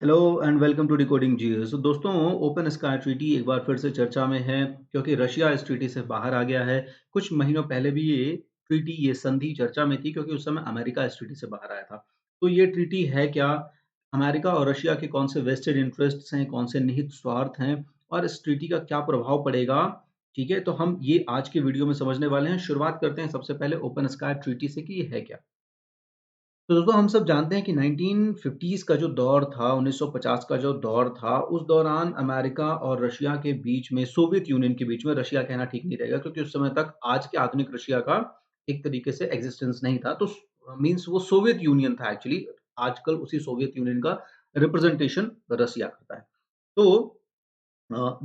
Hello and welcome to decoding GS. तो दोस्तों, open sky treaty एक बार फिर से चर्चा में है क्योंकि रशिया इस ट्रीटी से बाहर आ गया है। कुछ महीनों पहले भी ये संधि चर्चा में थी क्योंकि उस समय अमेरिका इस ट्रीटी से बाहर आया था। तो ये ट्रीटी है क्या? अमेरिका और रशिया के कौन से वेस्टेड इंटरेस्ट्स हैं, कौन से निहित स्वार्थ हैं और इस ट्रीटी का क्या प्रभाव पड़ेगा? ठीक है, तो हम ये आज के वीडियो में समझने वाले हैं। शुरुआत करते हैं सबसे पहले ओपन स्काई ट्रीटी से कि ये है क्या। तो दोस्तों, हम सब जानते हैं कि 1950s का जो दौर था, 1950 का जो दौर था, उस दौरान अमेरिका और रशिया के बीच में, सोवियत यूनियन के बीच में, रशिया कहना ठीक नहीं रहेगा क्योंकि उस समय तक आज के आधुनिक रशिया का एक तरीके से एग्जिस्टेंस नहीं था। तो मीन्स वो सोवियत यूनियन था एक्चुअली। आजकल उसी सोवियत यूनियन का रिप्रेजेंटेशन रशिया करता है। तो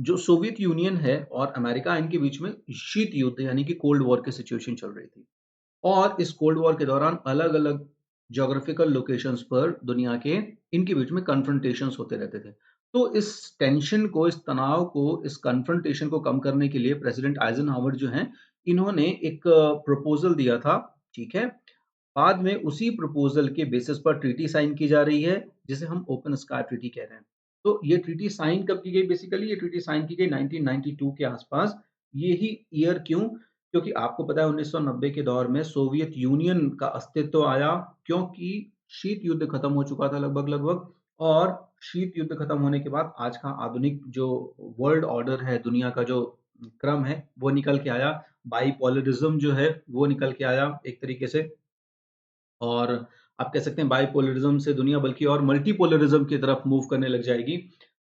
जो सोवियत यूनियन है और अमेरिका, इनके बीच में शीत युद्ध यानी कि कोल्ड वॉर की सिचुएशन चल रही थी। और इस कोल्ड वॉर के दौरान अलग-अलग ज्योग्राफिकल लोकेशंस पर दुनिया के इनके बीच में कन्फ्रंटेशंस होते रहते थे। तो इस टेंशन को, इस तनाव को, इस कन्फ्रंटेशन को कम करने के लिए प्रेसिडेंट आइज़नहावर जो हैं, इन्होंने एक प्रपोज़ल दिया था, ठीक है? बाद में उसी प्रपोज़ल के बेसिस पर ट्रीटी साइन की जा रही है, जिसे हम ओपन स्काई ट्रीटी कह रहे हैं। तो ये ट्रीटी साइन कब की गई? बेसिकली ये ट्रीटी साइन की गई 1992 के आसपास। यही ईयर क्यों? क्योंकि आपको पता है 1990 के दौर में सोवियत यूनियन का अस्तित्व आया, क्योंकि शीत युद्ध खत्म हो चुका था लगभग-लगभग। और शीत युद्ध खत्म होने के बाद आज का आधुनिक जो वर्ल्ड ऑर्डर है, दुनिया का जो क्रम है, वो निकल के आया। बाइपोलरिज़्म जो है, वो निकल के आया एक तरीके से। और आप कह सकते हैं बाइपोलरिज़्म से दुनिया बल्कि और मल्टीपोलरिज़्म की तरफ मूव करने लग जाएगी।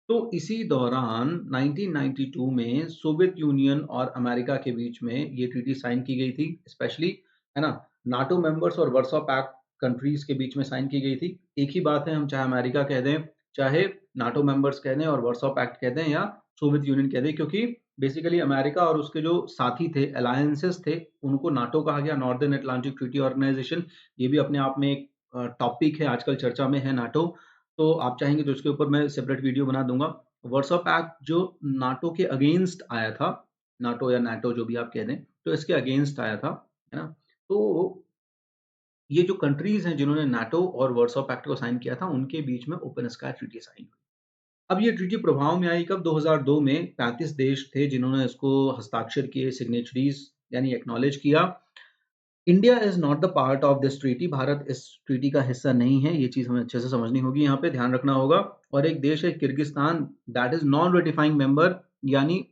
तो इसी दौरान 1992 में सोवियत यूनियन और अमेरिका के बीच में ये ट्रीटी साइन की गई थी, स्पेशली, है ना? नाटो मेंबर्स और वार्सो पैक्ट कंट्रीज़ के बीच में साइन की गई थी। एक ही बात है, हम चाहे अमेरिका कह दें, चाहे नाटो मेंबर्स कह दें और वार्सो पैक्ट कह दें या सोवियत यूनियन कह दें, क्योंकि बेसिकली अमेरिका और उसके जो साथी थे, अलायंसेस थे, उनको नाटो कहा गया, नॉर्दर्न अटलांटिक ट्रीटी ऑर्गेनाइजेशन। ये भी अपने आप में एक टॉपिक है, आजकल चर्चा में है नाटो। तो आप चाहेंगे तो इसके ऊपर मैं सेपरेट वीडियो बना दूँगा। वार्सो पैक्ट जो नाटो के अगेंस्ट आया था, नाटो या नैटो जो भी आप कह दें, तो इसके अगेंस्ट आया था, है ना? तो ये जो कंट्रीज़ हैं जिन्होंने नाटो और वार्सो पैक्ट को साइन किया था, उनके बीच में ओपन स्काई ट्रीटी साइन हुई। अब ये ट्रीटी प्रभाव में आई कब? 2002 में 35 देश थे जिन्होंने इसको हस्ताक्षर किए, सिग्नेचरीज़ यानी एक्नॉलेज किया। India is not the part of this treaty. Bharat इस ट्रीटी का हिस्सा नहीं है। ये चीज़ हमें अच्छे से समझनी होगी, यहाँ पे ध्यान रखना होगा। और एक देश है Kyrgyzstan, that is non ratifying member, यानी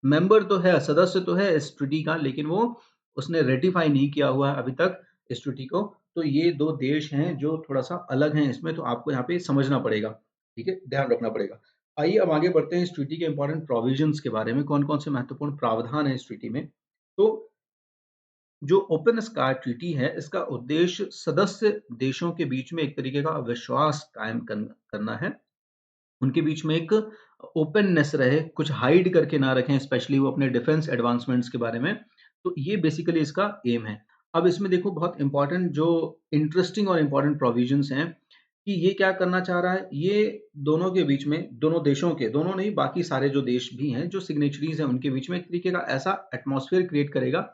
मेंबर तो है, सदस्य तो है इस ट्रीटी का, लेकिन वो उसने रेटिफाई नहीं किया हुआ है अभी तक इस ट्रीटी को। तो ये 2 देश हैं जो थोड़ा-सा अलग हैं इसमें, तो आपको यहाँ पे समझना पड़ेगा, ठीक है? ध्यान रखना पड़ेगा। आइए अब आगे बढ़ते हैं इस ट्रीटी के इम्पोर्टेंट प्रोविजंस के बारे में, कौन-कौन से महत्वपूर्ण प्रावधान हैं इस ट्रीटी में। तो जो ओपन स्काई ट्रीटी है, इसका उद्देश्य सदस्य देशों के बीच में एक तरीके का विश्वास कायम करना है। उनके बीच में एक ओपननेस रहे, कुछ हाइड करके ना रखें, स्पेशली वो अपने डिफेंस एडवांसमेंट्स के बारे में। तो ये बेसिकली इसका एम है। अब इसमें देखो, बहुत इंपॉर्टेंट जो इंटरेस्टिंग और इंपॉर्टेंट प्रोविजंस हैं कि ये क्या करना चाह रहा है, ये दोनों के बीच में, दोनों देशों के, दोनों नहीं बाकी सारे जो देश भी हैं, जो सिग्नेचरीज़ हैं, उनके बीच में एक तरीके का ऐसा एटमॉस्फेयर क्रिएट करेगा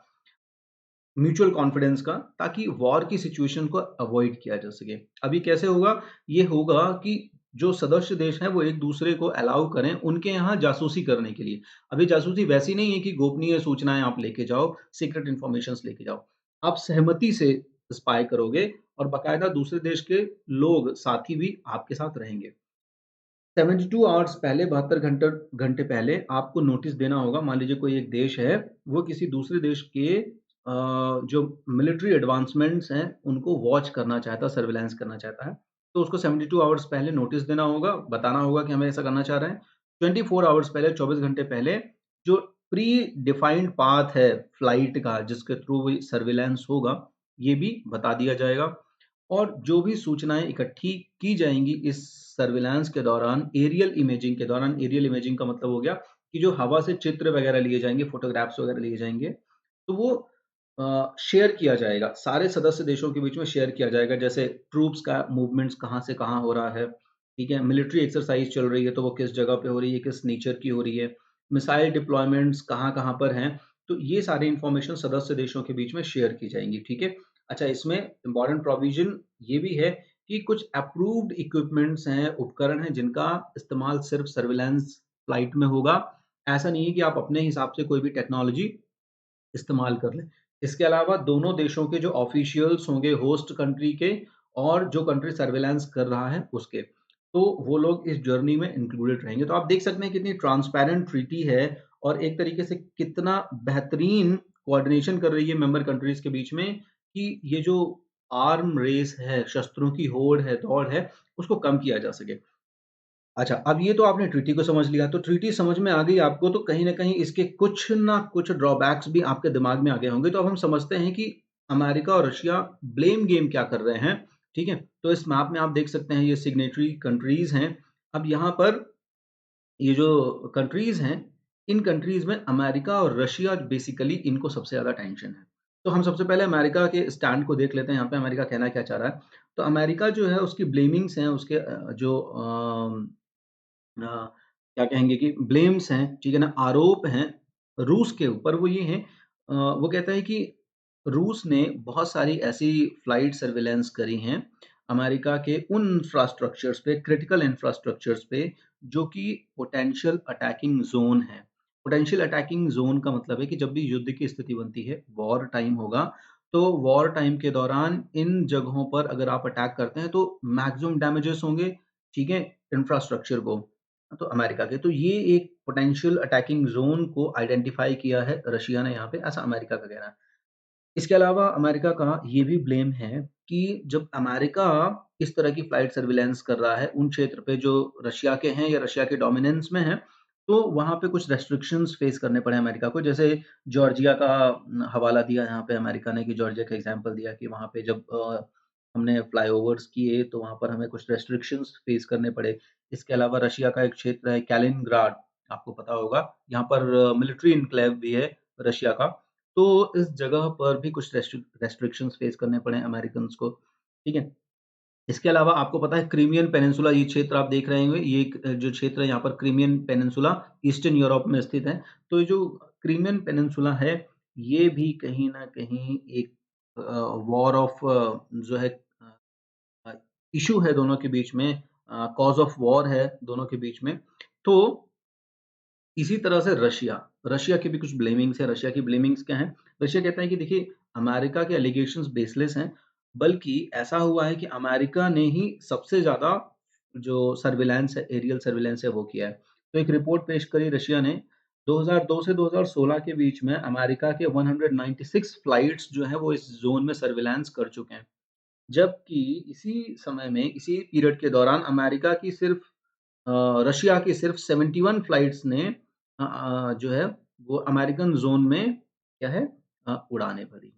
म्यूचुअल कॉन्फिडेंस का, ताकि वॉर की सिचुएशन को अवॉइड किया जा सके। अभी कैसे होगा? ये होगा कि जो सदस्य देश हैं वो एक-दूसरे को अलाउ करें उनके यहाँ जासूसी करने के लिए। अभी जासूसी वैसी नहीं है कि गोपनीय सूचनाएँ आप लेके जाओ, सीक्रेट इन्फॉर्मेशंस लेके जाओ। आप सहमति से स्पाई करोगे और बाकायदा दूसरे देश के लोग, साथी भी आपके साथ रहेंगे। 72 आवर्स पहले, 72 घंटे पहले आपको नोटिस देना होगा। मान लीजिए कोई एक देश है, वो किसी दूसरे देश के जो मिलिट्री एडवांसमेंट्स हैं, उनको वॉच करना चाहता है, सर्विलांस करना चाहता है, तो उसको 72 आवर्स पहले नोटिस देना होगा, बताना होगा कि हमें ऐसा करना चाह रहे हैं। 24 आवर्स पहले, 24 घंटे पहले, जो प्री डिफाइंड पाथ है फ्लाइट का, जिसके थ्रू वो सर्विलांस होगा, ये भी बता दिया जाएगा। और जो भी सूचनाएँ इकट्ठी की जाएँगी इस सर्विलांस के दौरान, एरियल इमेजिंग के दौरान, एरियल इमेजिंग का मतलब हो गया कि जो हवा से चित्र वगैरह लिए जाएँगे, फ़ोटोग्राफ्स वगैरह लिए जाएँगे, तो वो शेयर किया जाएगा, सारे सदस्य देशों के बीच में शेयर किया जाएगा। जैसे ट्रूप्स का मूवमेंट्स कहाँ से कहाँ हो रहा है, ठीक है? मिलिट्री एक्सरसाइज़ चल रही है, तो वो किस जगह पे हो रही है, किस नेचर की हो रही है, मिसाइल डिप्लॉयमेंट्स कहाँ-कहाँ पर हैं, तो ये सारी इन्फॉर्मेशन सदस्य देशों के बीच में शेयर की जाएँगी, ठीक है? अच्छा, इसमें इम्पोर्टेंट प्रोविज़न ये भी है कि कुछ अप्रूव्ड इक्विपमेंट्स हैं, उपकरण हैं जिनका इस्तेमाल सिर्फ़ सर्विलांस फ़्लाइट में होगा। ऐसा नहीं है कि आप अपने हिसाब से कोई भी टेक्नोलॉजी इस्तेमाल कर लें। इसके अलावा दोनों देशों के जो ऑफ़िशियल्स होंगे होस्ट कंट्री के और जो कंट्री सर्विलांस कर रहा है उसके, तो वो लोग इस जर्नी में इंक्लूडेड रहेंगे। तो आप देख सकते हैं कितनी ट्रांसपेरेंट ट्रीटी है और एक तरीके से कितना बेहतरीन कोऑर्डिनेशन कर रही है मेंबर कंट्रीज़ के बीच में कि ये जो आर्म रेस है, शस्त्रों की होड़ है, दौड़ है, उसको कम किया जा सके। अच्छा, अब ये तो आपने ट्रीटी को समझ लिया, तो ट्रीटी समझ में आ गई आपको तो कहीं न कहीं इसके कुछ ना कुछ ड्रॉबैक्स भी आपके दिमाग में आ गए होंगे। तो अब हम समझते हैं कि अमेरिका और रशिया ब्लेम गेम क्या कर रहे हैं, ठीक है? तो इस मैप में आप देख सकते हैं ये सिग्नेटरी कंट्रीज़ हैं। अब यहाँ पर ये जो कंट्रीज़ हैं, इन कंट्रीज़ में अमेरिका और रशिया बेसिकली इनको सबसे ज़्यादा टेंशन है। तो हम सबसे पहले अमेरिका के स्टैंड को देख लेते हैं, यहाँ पे अमेरिका कहना क्या चाह रहा है। तो अमेरिका जो है उसकी ब्लेमिंग्स हैं उसके अ, क्या कहेंगे कि ब्लेम्स हैं, ठीक है ना? आरोप हैं रूस के ऊपर, वो ये हैं वो कहता है कि रूस ने बहुत सारी ऐसी फ्लाइट सर्विलेंस करी हैं, अमेरिका के उन इंफ्रास्ट्रक्चर्स पे, क्रिटिकल इंफ्रास्ट्रक्चर्स पे, जो कि पोटेंशियल अटैकिंग ज़ोन हैं। पोटेंशियल अटैकिंग ज़ोन का मतलब है कि जब भी युद्ध की स्थिति बनती है, वॉर टाइम होगा, तो वॉर टाइम के दौरान इन जगहों पर अगर आप अटैक करते हैं, तो मैक्सिमम डैमेजेस होंगे, ठीक है? इंफ्रास्ट्रक्चर को। तो अमेरिका के, तो ये एक पोटेंशियल अटैकिंग ज़ोन को आइडेंटिफ़ाई किया है रशिया ने यहाँ पे, ऐसा अमेरिका का कहना है। इसके अलावा अमेरिका का ये भी ब्लेम है कि जब अमेरिका इस तरह की फ्लाइट सर्विलेंस कर रहा है, उन क्षेत्र पे जो रशिया के हैं या रशिया के डोमिनेंस में हैं, तो वहाँ पे कुछ रेस्ट्रिक्शंस फेस करने पड़े अमेरिका को। जैसे जॉर्जिया का हवाला दिया यहाँ पे अमेरिका ने कि जॉर्जिया का एग्ज़ाम्पल दिया कि वहाँ पे जब हमने फ्लाईओवर्स किए, तो वहाँ पर हमें कुछ रेस्ट्रिक्शंस फेस करने पड़े। इसके अलावा रशिया का एक क्षेत्र है कैलिनिंग्राड, आपको पता होगा, यहाँ पर मिलिट्री एन्क्लेव भी है रशिया का। तो इस जगह पर भी कुछ रेस्ट्रिक्शंस फेस करने पड़े अमेरिकन्स को, ठीक है? इसके अलावा आपको पता है क्रीमियन पेनिनसुला ये क्षेत्र आप देख रहे होंगे, ये एक जो क्षेत्र है यहाँ पर क्रीमियन पेनिनसुला ईस्टर्न यूरोप में स्थित है। तो ये जो क्रीमियन पेनिनसुला है, ये भी कहीं न कहीं एक अ, वॉर ऑफ जो है अ, इश्यू है दोनों के बीच में कॉज़ ऑफ वॉर है दोनों के बीच में। तो इसी तरह से रशिया, रशिया की भी कुछ ब्लेमिंग्स है, रशिया की ब्लेमिंग्स क्या हैं? रशिया कहता है कि देखिए अमेरिका के एलिगेशंस बेसलेस हैं, बल्कि ऐसा हुआ है कि अमेरिका ने ही सबसे ज़्यादा जो सर्विलांस है, एरियल सर्विलांस है वो किया है। तो एक रिपोर्ट पेश करी रशिया ने, 2002 से 2016 के बीच में अमेरिका के 196 फ्लाइट्स जो हैं वो इस ज़ोन में सर्विलांस कर चुके हैं। जबकि इसी समय में, इसी पीरियड के दौरान अमेरिका की सिर्फ़ रशिया की सिर्फ़ 71 फ्लाइट्स ने जो है वो अमेरिकन ज़ोन में क्या है उड़ानें भरी।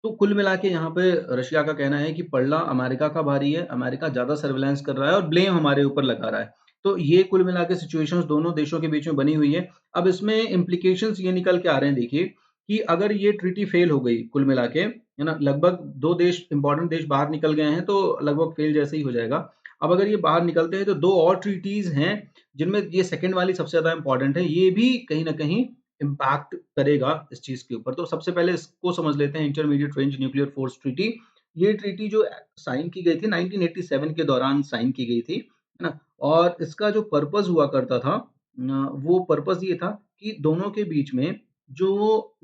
तो कुल मिला के यहाँ पे रशिया का कहना है कि पलड़ा अमेरिका का भारी है, अमेरिका ज़्यादा सर्विलांस कर रहा है और ब्लेम हमारे ऊपर लगा रहा है। तो ये कुल मिला के सिचुएशंस दोनों देशों के बीच में बनी हुई है। अब इसमें इम्प्लीकेशंस ये निकल के आ रहे हैं देखिए, कि अगर ये ट्रीटी फेल हो गई कुल मिला के, है ना? लगभग 2 देश इम्पोर्टेंट देश बाहर निकल गए हैं, तो लगभग फेल जैसे ही हो जाएगा। अब अगर ये बाहर निकलते हैं तो 2 और ट्रीटीज़ हैं, जिनमें ये सेकंड वाली सबसे ज़्यादा इम्पोर्टेंट है। ये भी कहीं न कहीं इम्पैक्ट करेगा इस चीज़ के ऊपर। तो सबसे पहले इसको समझ लेते हैं intermediate range nuclear force treaty. ये ट्रीटी जो साइन की गई थी 1987 के दौरान साइन की गई थी, है ना? और इसका जो पर्पज़ हुआ करता था वो पर्पज़ ये था कि दोनों के बीच में जो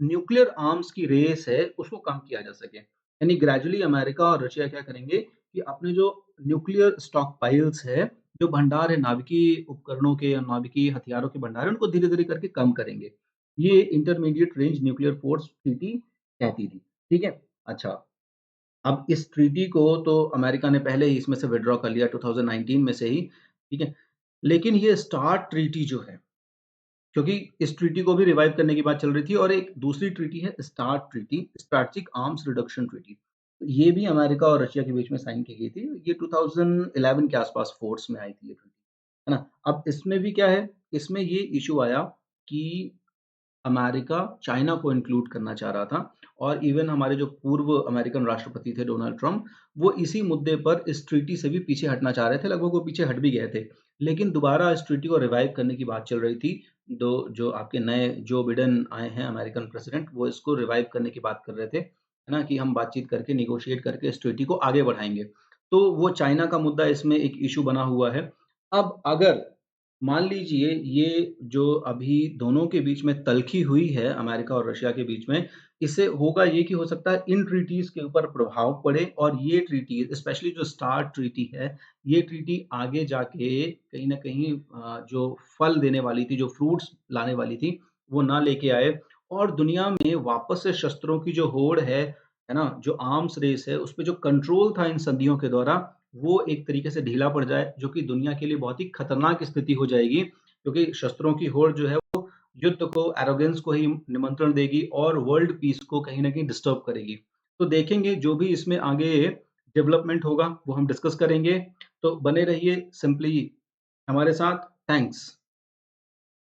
न्यूक्लियर आर्म्स की रेस है, उसको कम किया जा सके। यानी ग्रेजुअली अमेरिका और रशिया क्या करेंगे कि अपने जो न्यूक्लियर स्टॉक पाइल्स है, जो भंडार है नाभिकीय उपकरणों के या नाभिकीय हथियारों के भंडार है, उनको धीरे-धीरे करके कम करेंगे। ये intermediate range nuclear force treaty कहती थी, ठीक है? अच्छा, अब इस ट्रीटी को तो अमेरिका ने पहले ही इसमें से विथड्रॉ कर लिया 2019 में से ही, ठीक है? लेकिन ये स्टार्ट ट्रीटी जो है, क्योंकि इस ट्रीटी को भी रिवाइव करने की बात चल रही थी और एक दूसरी ट्रीटी है start treaty, strategic arms reduction treaty. तो ये भी अमेरिका और रशिया के बीच में साइन की गई थी। ये 2011 के आसपास फोर्स में आई थी ये ट्रीटी, है ना? अब इसमें भी क्या है, इसमें ये इश्यू आया कि अमेरिका चाइना को इंक्लूड करना चाह रहा था और इवन हमारे जो पूर्व अमेरिकन राष्ट्रपति थे डोनाल्ड ट्रम्प, वो इसी मुद्दे पर इस ट्रीटी से भी पीछे हटना चाह रहे थे, लगभग वो पीछे हट भी गए थे। लेकिन दोबारा इस ट्रीटी को रिवाइव करने की बात चल रही थी। दो जो आपके नए जो बिडेन आए हैं अमेरिकन प्रेसिडेंट, वो इसको रिवाइव करने की बात कर रहे थे, है ना? कि हम बातचीत करके, नेगोशिएट करके इस ट्रीटी को आगे बढ़ाएँगे। तो वो चाइना का मुद्दा इसमें एक इश्यू बना हुआ है। अब अगर मान लीजिए ये जो अभी दोनों के बीच में तल्खी हुई है अमेरिका और रशिया के बीच में, इससे होगा ये कि हो सकता है इन ट्रीटीज़ के ऊपर प्रभाव पड़े और ये ट्रीटी स्पेशली जो स्टार्ट ट्रीटी है, ये ट्रीटी आगे जाके कहीं न कहीं जो फल देने वाली थी, जो फ्रूट्स लाने वाली थी, वो ना लेके आए और दुनिया में वापस से शस्त्रों की जो होड़ है ना? जो आर्म्स रेस है, उसपे जो कंट्रोल था इन संधियों के द्वारा, वो एक तरीके से ढीला पड़ जाए, जो कि दुनिया के लिए बहुत ही खतरनाक स्थिति हो जाएगी, क्योंकि शस्त्रों की होड़ जो है वो युद्ध को, एरोगेंस को ही निमंत्रण देगी और वर्ल्ड पीस को कहीं न कहीं डिस्टर्ब करेगी। तो देखेंगे जो भी इसमें आगे डेवलपमेंट होगा, वो हम डिस्कस करेंगे। तो बने रहिए सिंपली हमारे साथ। थैंक्स।